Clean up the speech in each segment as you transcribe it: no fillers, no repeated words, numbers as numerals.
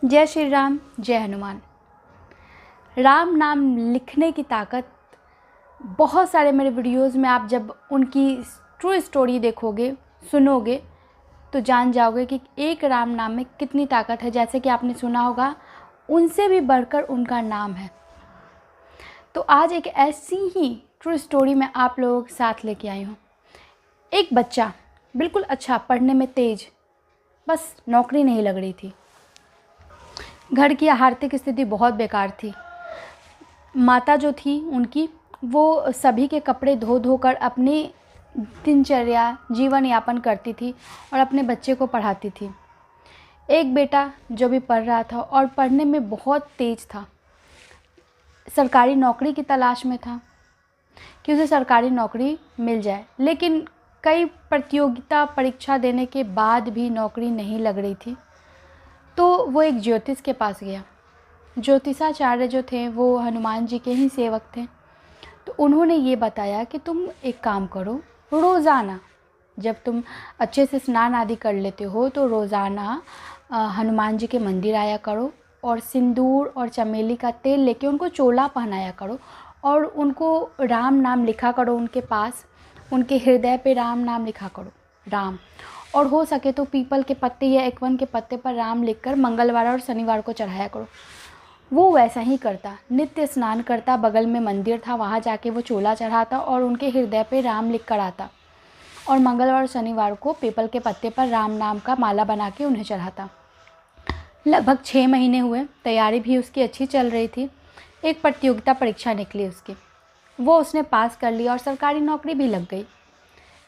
जय श्री राम, जय हनुमान। राम नाम लिखने की ताकत बहुत सारे मेरे वीडियोस में आप जब उनकी ट्रू स्टोरी देखोगे, सुनोगे तो जान जाओगे कि एक राम नाम में कितनी ताकत है। जैसे कि आपने सुना होगा, उनसे भी बढ़कर उनका नाम है। तो आज एक ऐसी ही ट्रू स्टोरी मैं आप लोगों के साथ लेके आई हूँ। एक बच्चा बिल्कुल अच्छा, पढ़ने में तेज, बस नौकरी नहीं लग रही थी। घर की आर्थिक स्थिति बहुत बेकार थी। माता जो थी उनकी, वो सभी के कपड़े धो धो कर अपनी दिनचर्या जीवन यापन करती थी और अपने बच्चे को पढ़ाती थी। एक बेटा जो भी पढ़ रहा था और पढ़ने में बहुत तेज था, सरकारी नौकरी की तलाश में था कि उसे सरकारी नौकरी मिल जाए, लेकिन कई प्रतियोगिता परीक्षा देने के बाद भी नौकरी नहीं लग रही थी। तो वो एक ज्योतिष के पास गया। ज्योतिषाचार्य जो थे वो हनुमान जी के ही सेवक थे। तो उन्होंने ये बताया कि तुम एक काम करो, रोज़ाना जब तुम अच्छे से स्नान आदि कर लेते हो तो रोज़ाना हनुमान जी के मंदिर आया करो और सिंदूर और चमेली का तेल लेके उनको चोला पहनाया करो और उनको राम नाम लिखा करो। उनके पास, उनके हृदय पे राम नाम लिखा करो, राम। और हो सके तो पीपल के पत्ते या एकवन के पत्ते पर राम लिखकर मंगलवार और शनिवार को चढ़ाया करो। वो वैसा ही करता, नित्य स्नान करता, बगल में मंदिर था, वहाँ जाके वो चोला चढ़ाता और उनके हृदय पे राम लिख कर आता और मंगलवार और शनिवार को पीपल के पत्ते पर राम नाम का माला बना के उन्हें चढ़ाता। लगभग 6 महीने हुए, तैयारी भी उसकी अच्छी चल रही थी। एक प्रतियोगिता परीक्षा निकली उसकी, वो उसने पास कर लिया और सरकारी नौकरी भी लग गई।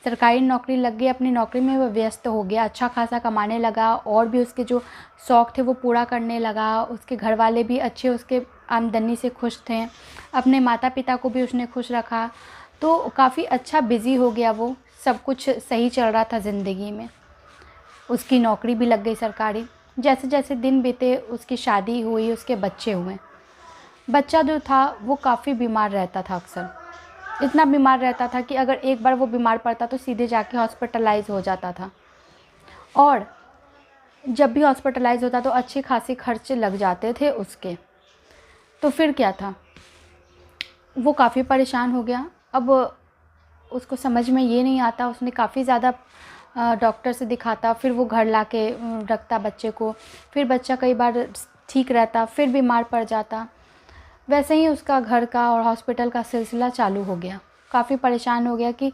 सरकारी नौकरी लग गई, अपनी नौकरी में वो व्यस्त हो गया, अच्छा खासा कमाने लगा और भी उसके जो शौक़ थे वो पूरा करने लगा। उसके घर वाले भी अच्छे, उसके आमदनी से खुश थे, अपने माता पिता को भी उसने खुश रखा। तो काफ़ी अच्छा बिज़ी हो गया वो, सब कुछ सही चल रहा था ज़िंदगी में। उसकी नौकरी भी लग गई सरकारी। जैसे जैसे दिन बीते उसकी शादी हुई, उसके बच्चे हुए। बच्चा जो था वो काफ़ी बीमार रहता था, अक्सर इतना बीमार रहता था कि अगर एक बार वो बीमार पड़ता तो सीधे जाके हॉस्पिटलाइज हो जाता था। और जब भी हॉस्पिटलाइज होता तो अच्छे खासे खर्चे लग जाते थे उसके। तो फिर क्या था, वो काफ़ी परेशान हो गया। अब उसको समझ में ये नहीं आता, उसने काफ़ी ज़्यादा डॉक्टर से दिखाता, फिर वो घर ला के रखता बच्चे को, फिर बच्चा कई बार ठीक रहता, फिर बीमार पड़ जाता। वैसे ही उसका घर का और हॉस्पिटल का सिलसिला चालू हो गया। काफ़ी परेशान हो गया कि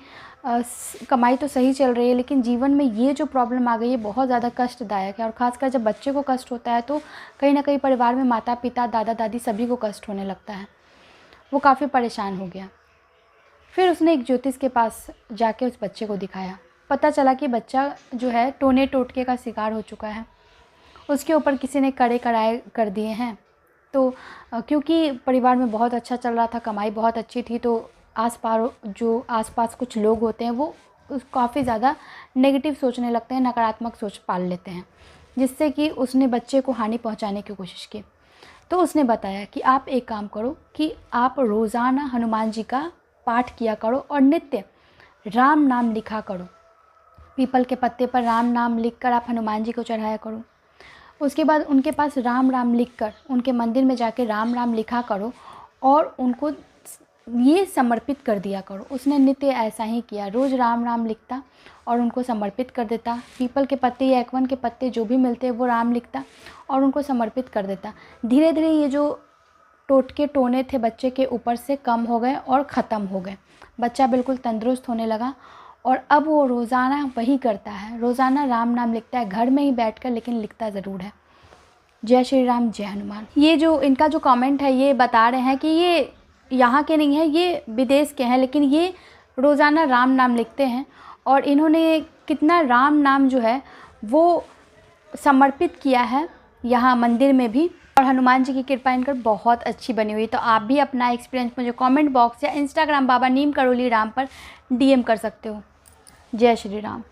कमाई तो सही चल रही है, लेकिन जीवन में ये जो प्रॉब्लम आ गई है बहुत ज़्यादा कष्टदायक है। और ख़ासकर जब बच्चे को कष्ट होता है तो कहीं ना कहीं परिवार में माता पिता, दादा दादी सभी को कष्ट होने लगता है। वो काफ़ी परेशान हो गया। फिर उसने एक ज्योतिष के पास जाके उस बच्चे को दिखाया। पता चला कि बच्चा जो है टोने टोटके का शिकार हो चुका है। उसके ऊपर किसी ने कड़े कड़ाए कर दिए हैं। तो क्योंकि परिवार में बहुत अच्छा चल रहा था, कमाई बहुत अच्छी थी, तो आसपास कुछ लोग होते हैं वो काफ़ी ज़्यादा नेगेटिव सोचने लगते हैं, नकारात्मक सोच पाल लेते हैं, जिससे कि उसने बच्चे को हानि पहुंचाने की कोशिश की। तो उसने बताया कि आप एक काम करो कि आप रोज़ाना हनुमान जी का पाठ किया करो और नित्य राम नाम लिखा करो। पीपल के पत्ते पर राम नाम लिख कर आप हनुमान जी को चढ़ाया करो। उसके बाद उनके पास राम राम लिखकर उनके मंदिर में जाके राम राम लिखा करो और उनको ये समर्पित कर दिया करो। उसने नित्य ऐसा ही किया, रोज़ राम राम लिखता और उनको समर्पित कर देता। पीपल के पत्ते या एकवन के पत्ते जो भी मिलते वो राम लिखता और उनको समर्पित कर देता। धीरे धीरे ये जो टोटके टोने थे बच्चे के ऊपर से कम हो गए और ख़त्म हो गए। बच्चा बिल्कुल तंदुरुस्त होने लगा और अब वो रोज़ाना वही करता है, रोज़ाना राम नाम लिखता है, घर में ही बैठकर, लेकिन लिखता ज़रूर है। जय श्री राम, जय हनुमान। ये जो इनका जो कमेंट है ये बता रहे हैं कि ये यहाँ के नहीं है, ये विदेश के हैं, लेकिन ये रोज़ाना राम नाम लिखते हैं और इन्होंने कितना राम नाम जो है वो समर्पित किया है यहाँ मंदिर में भी। और हनुमान जी की कृपा इन पर बहुत अच्छी बनी हुई। तो आप भी अपना एक्सपीरियंस मुझे कमेंट बॉक्स या इंस्टाग्राम बाबा नीम करोली राम पर DM कर सकते हो। जय श्री राम।